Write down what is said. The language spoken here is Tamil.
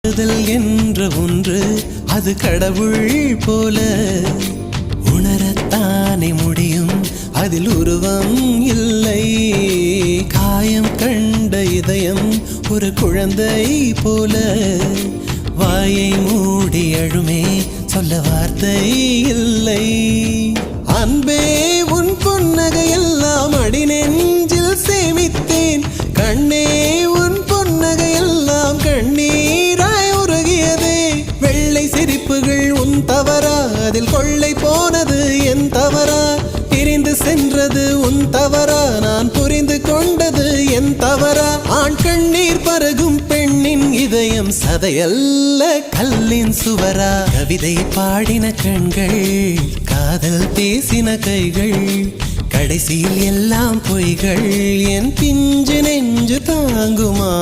என்ற ஒன்று அது கடவுள் போல உணரத்தானே முடியும், அதில் உருவம் இல்லை. காயம் கண்ட இதயம் ஒரு குழந்தை போல வாயை மூடி அழுமே, சொல்ல வார்த்தை இல்லை. அன்பே உன் புன்னகையெல்லாம் அடி நெஞ்சில் சேமித்தேன், கண்ணே உன் புன்னகையெல்லாம் கண்ணீராய் உருகியதே. வெள்ளை சிரிப்புகள் உன் தவறா, அதில் கொள்ளை போனது என் தவறா? பிரிந்து சென்றது உன் தவறா, நான் புரிந்து கொண்டது என் தவறா? ஆண் கண்ணீர் பருகும் பெண்ணின் இதயம் சதையல்ல கல்லின் சுவரா? கவிதை பாடின கண்கள், காதல் பேசின கைகள், கடைசியில் எல்லாம் பொய்கள். என் பிஞ்சு நெஞ்சு தாங்குமா?